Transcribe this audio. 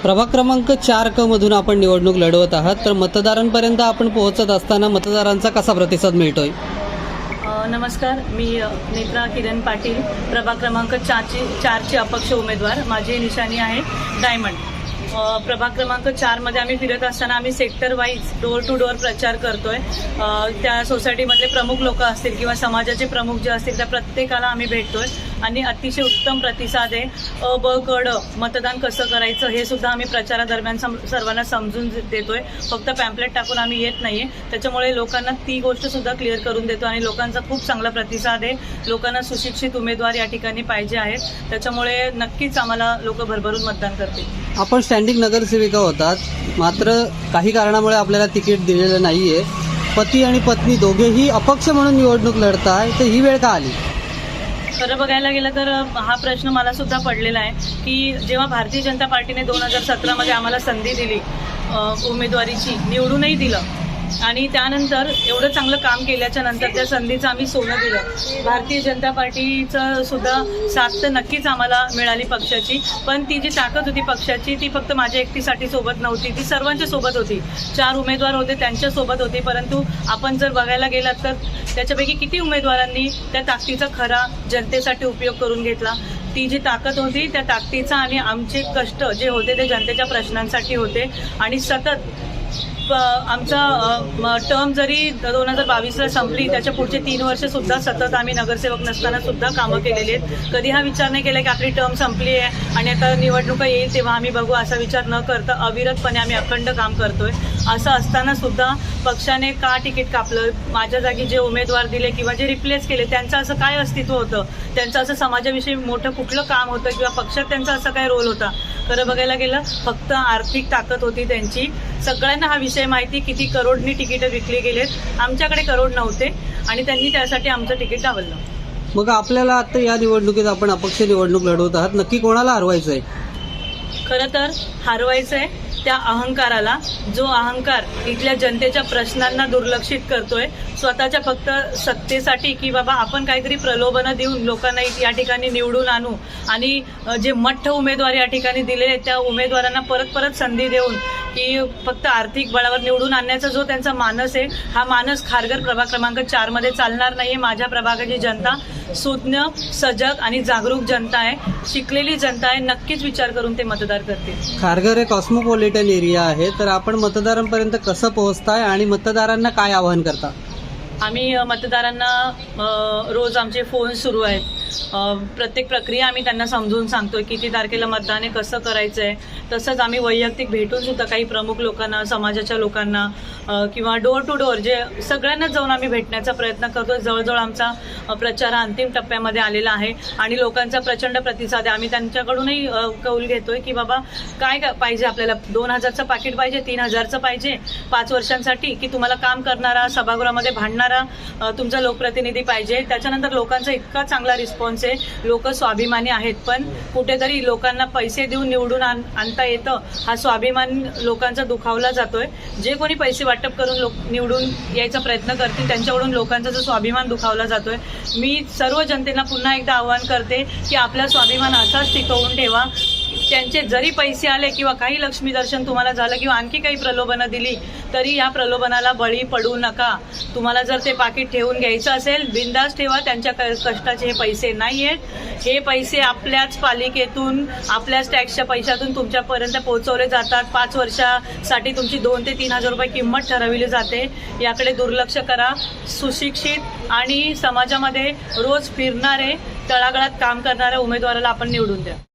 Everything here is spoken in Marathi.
प्रभाग क्रमांक 4 मधून आपण निवडणूक लढवत आहात, तर मतदारांपर्यंत आपण पोहोचत असताना मतदारांचा कसा प्रतिसाद मिळतोय? नमस्कार, मी नेत्रा किरण पाटील, प्रभाग क्रमांक 4ची अपक्ष उमेदवार. माझी निशाणी आहे डायमंड. प्रभाग क्रमांक 4मध्ये आम्ही फिरत असताना आम्ही sector wise door to door प्रचार करतोय. त्या सोसायटीमधले प्रमुख लोक असतील किंवा समाजाचे प्रमुख जे असतील त्या प्रत्येकाला आम्ही भेटतोय आणि अतिशय उत्तम प्रतिसाद आहे. अ ब क ड मतदान कसं करायचं हे सुद्धा आम्ही प्रचारादरम्यान सर्वांना समजून देतोय. फक्त पॅम्पलेट टाकून आम्ही येत नाहीये, त्याच्यामुळे लोकांना ती गोष्ट सुद्धा क्लिअर करून देतो आणि लोकांचा खूप चांगला प्रतिसाद आहे. लोकांना सुशिक्षित उमेदवार या ठिकाणी पाहिजे आहेत, त्याच्यामुळे नक्कीच आम्हाला लोक भरभरून मतदान करतील. आपण स्टँडिंग नगरसेविका होतात, मात्र काही कारणामुळे आपल्याला तिकीट दिलेलं नाहीये. पती आणि पत्नी दोघेही अपक्ष म्हणून निवडणूक लढताय, तर ही वेळ का आली? खरं बघायला गेलं तर हा प्रश्न मला सुद्धा पडलेला आहे की जेव्हा भारतीय जनता पार्टीने 2017मध्ये आम्हाला संधी दिली उमेदवारीची, निवडूनही दिलं आणि त्यानंतर एवढं चांगलं काम केल्याच्या नंतर त्या संधीचं आम्ही सोनं दिलं. भारतीय जनता पार्टीचं सुद्धा साथ तर नक्कीच आम्हाला मिळाली पक्षाची, पण ती जी ताकद होती पक्षाची ती फक्त माझ्या एकटीसाठी सोबत नव्हती, ती सर्वांच्या सोबत होती. 4 उमेदवार होते त्यांच्या सोबत होते, परंतु आपण जर बघायला गेलात तर त्याच्यापैकी किती उमेदवारांनी त्या ताकदीचा खरा जनतेसाठी उपयोग करून घेतला. ती जी ताकद होती त्या ताकदीचा आणि आमचे कष्ट जे होते ते जनतेच्या प्रश्नांसाठी होते आणि सतत आमचा टर्म जरी 2022ला संपली, त्याच्या पुढचे 3 वर्ष सुद्धा सतत आम्ही नगरसेवक नसताना सुद्धा कामं केलेली आहेत. कधी हा विचार नाही केला की आपली टर्म संपली आहे आणि आता निवडणुका येईल तेव्हा आम्ही बघू, असा विचार न करता अविरतपणे आम्ही अखंड काम करतोय. असं असताना सुद्धा पक्षाने का तिकीट कापलं, माझ्या जागी जे उमेदवार दिले किंवा जे रिप्लेस केले त्यांचं असं काय अस्तित्व होतं, त्यांचं असं समाजाविषयी मोठं कुठलं काम होतं किंवा पक्षात त्यांचा असा काय रोल होता? खरं बघायला गेलं फक्त आर्थिक ताकद होती त्यांची. सगळ्यांना हा विषय माहिती किती करोडनी तिकीटं विकली गेलेत. आमच्याकडे करोड नव्हते आणि त्यांनी त्यासाठी आमचं तिकीट डावललं. मग आपल्याला आता या निवडणुकीत आपण अपक्ष निवडणूक लढवत आहात, नक्की कोणाला हरवायचं आहे? खरं तर हरवायचं आहे त्या अहंकाराला, जो अहंकार इथल्या जनतेच्या प्रश्नांना दुर्लक्षित करतोय स्वतःच्या फक्त सत्तेसाठी, की बाबा आपण काहीतरी प्रलोभनं देऊन लोकांना या ठिकाणी निवडून आणू आणि जे मठ्ठ उमेदवार या ठिकाणी दिलेले त्या उमेदवारांना परत संधी देऊन की फक्त आर्थिक बळावर निवडून आणण्याचा जो त्यांचा मानस आहे, हा मानस खारघर प्रभाग क्रमांक 4मध्ये चालणार नाहीये. माझ्या प्रभागाची जनता सुज्ञ, सजग आणि जागरूक जनता आहे, शिकलेली जनता आहे. नक्कीच विचार करून ते मतदार करतील. खारघर हे कॉस्मोपॉलिटन एरिया आहे, तर आपण मतदारांपर्यंत कसं पोहोचताय आणि मतदारांना काय आवाहन करता? आम्ही मतदारांना रोज आमचे फोन सुरू आहेत. प्रत्येक प्रक्रिया आम्ही त्यांना समजून सांगतोय, किती तारखेला मतदान आहे, कसं करायचं आहे. तसंच आम्ही वैयक्तिक भेटून सुद्धा काही प्रमुख लोकांना, समाजाच्या लोकांना किंवा डोर टू डोर जे सगळ्यांनाच जाऊन आम्ही भेटण्याचा प्रयत्न करतोय. जवळजवळ आमचा प्रचार अंतिम टप्प्यामध्ये आलेला आहे आणि लोकांचा प्रचंड प्रतिसाद आहे. आम्ही त्यांच्याकडूनही कौल घेतोय की बाबा काय पाहिजे आपल्याला, 2000चं पाकिट पाहिजे, 3000चं पाहिजे 5 वर्षांसाठी, की तुम्हाला काम करणारा, सभागृहामध्ये भांडणारा तुमचा लोकप्रतिनिधी पाहिजे. त्याच्यानंतर लोकांचा इतका चांगला रिस्पॉन्स आहे, लोक स्वाभिमानी आहेत, पण कुठेतरी लोकांना पैसे देऊन निवडून आणता येतं हा स्वाभिमान लोकांचा दुखावला जातोय. जे कोणी पैसे वाटप करून निवडून यायचा प्रयत्न करतील त्यांच्याकडून लोकांचा जो स्वाभिमान दुखावला जातोय. मी सर्व जनतेला पुन्हा एकदा आवाहन करते की आपला स्वाभिमान असाच टिकवून ठेवा. त्यांचे जरी पैसे आले किंवा काही लक्ष्मी दर्शन तुम्हाला झालं किंवा आणखी काही प्रलोभनं दिली तरी या प्रलोभनाला बळी पडू नका. तुम्हाला जर ते पाकिट ठेवून घ्यायचं असेल, बिंदास ठेवा. त्यांच्या कष्टाचे हे पैसे नाही आहेत, हे पैसे आपल्याच पालिकेतून, आपल्याच टॅक्सच्या पैशातून तुमच्यापर्यंत पोहोचवले जातात. 5 वर्षासाठी तुमची 2 ते 3 हजार रुपये किंमत ठरवली जाते. याकडे दुर्लक्ष करा. सुशिक्षित आणि समाजामध्ये रोज फिरणारे, तळागाळात काम करणाऱ्या उमेदवाराला आपण निवडून द्या.